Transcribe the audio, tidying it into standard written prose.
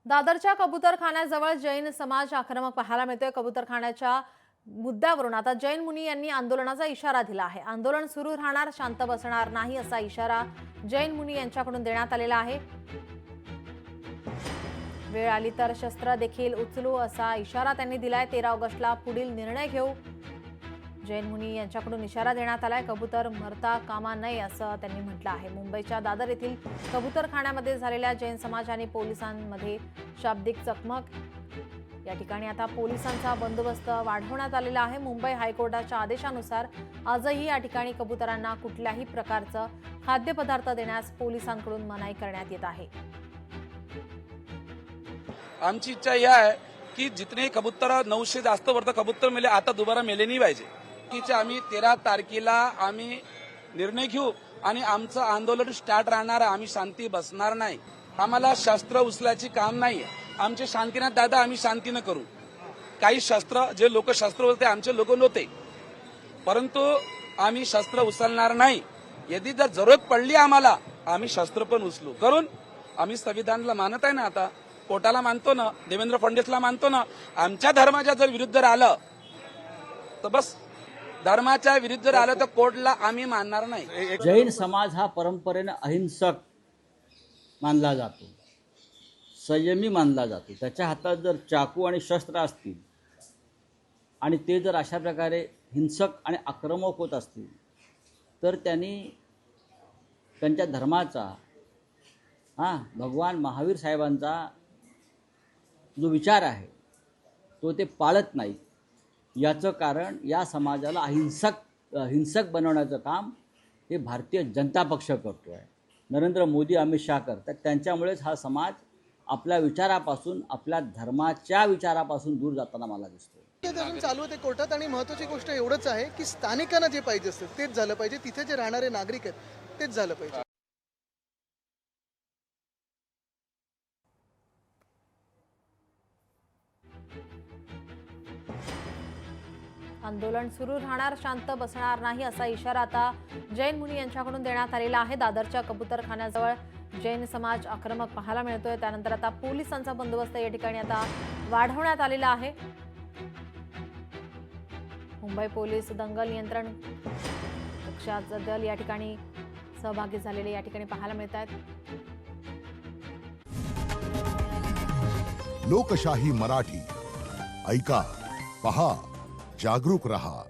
दादरच्या कबूतरखान्याजवळ जैन समाज आक्रमक पाहायला मिळतोय। कबूतरखान्याच्या मुद्द्यावरून आता जैन मुनी यांनी आंदोलनाचा इशारा दिला आहे। आंदोलन सुरू राहणार, शांत बसणार नाही असा इशारा जैन मुनी यांच्याकडून देण्यात आलेला आहे। वेळ आली तर शस्त्र देखील उचलू असा इशारा त्यांनी दिलाय। 13 ऑगस्टला पुढील निर्णय घेऊ, जैन मुनी यांच्याकडून इशारा देण्यात आलाय। कबूतर मरता कामा नये असं त्यांनी म्हटलं आहे। मुंबईच्या दादर येथील कबूतरखान्यामध्ये झालेल्या जैन समाज आणि पोलिसांमध्ये शाब्दिक चकमक। या ठिकाणी आता पोलिसांचा बंदोबस्त वाढवण्यात आलेला आहे। मुंबई हायकोर्टाच्या आदेशानुसार आजही या ठिकाणी कबूतरांना कुठल्याही प्रकारचं खाद्यपदार्थ देण्यास पोलिसांकडून मनाई करण्यात येत आहे। आमची इच्छा यह है कि जितने कबूतर 900 जास्त वर्ष कबूतर मेले आता दोबारा मेले नहीं पाहिजे। की आम्ही 13 तारखेला आम्ही निर्णय घेऊ आणि आमचं आंदोलन स्टार्ट राहणार। आम्ही शांती बसणार नाही। आम्हाला शस्त्र उचलायची काम नाही। आमचे शांतीने दादा आम्ही शांतीने करू। काही शस्त्र जे लोक शस्त्र होते आमचे लोक नव्हते, परंतु आम्ही शस्त्र उचलणार नाही। यदि जर जरूरत पडली आम्हाला आम्ही शस्त्र पण उचलू करून आम्ही संविधानाला मानत आहे ना, आता कोर्टाला मानतो ना, देवेंद्र फडणवीसला मानतो ना। आमच्या धर्माच्या जर विरुद्ध आलं तर बस, धर्माच्या विरुद्ध आलं तर कोर्टला आम्ही मानणार नाही। जैन समाज हा परंपरेने अहिंसक मानला जातो, संयमी मानला जातो। त्याच्या हातात जर चाकू आणि शस्त्र असतील आणि ते जर अशा प्रकारे हिंसक आणि आक्रमक होत असतील तर त्यांनी त्यांच्या धर्माचा, भगवान महावीर साहेबांचा जो विचार आहे तो ते पाळत नाही। याचं कारण या समाजाला हिंसक बनवण्याचं काम हे भारतीय जनता पक्ष करतो आहे। नरेंद्र मोदी, अमित शाह करतात। त्यांच्यामुळेच हा समाज आपल्या विचारापासून, आपल्या धर्माच्या विचारापासून दूर जाताना मला दिसतो। अजून चालू होते कोर्टात आणि महत्त्वाची गोष्ट एवढंच आहे की स्थानिकांना जे पाहिजे असतं तेच झालं पाहिजे। तिथे जे राहणारे नागरिक आहेत तेच झालं पाहिजे। आंदोलन सुरू राहणार, शांत बसणार नाही असा इशारा आता जैन मुनी यांच्याकडून देण्यात आलेला आहे। दादरच्या कबूतरखान्याजवळ जैन समाज आक्रमक पाहायला मिळतोय। त्यानंतर आता पोलिसांचा बंदोबस्त या ठिकाणी आता वाढवण्यात आलेला आहे। मुंबई पोलीस दंगल नियंत्रण कक्षाचं दल या ठिकाणी सहभागी झालेले या ठिकाणी पाहायला मिळत आहेत। लोकशाही मराठी ऐका, पहा, जागरूक रहा।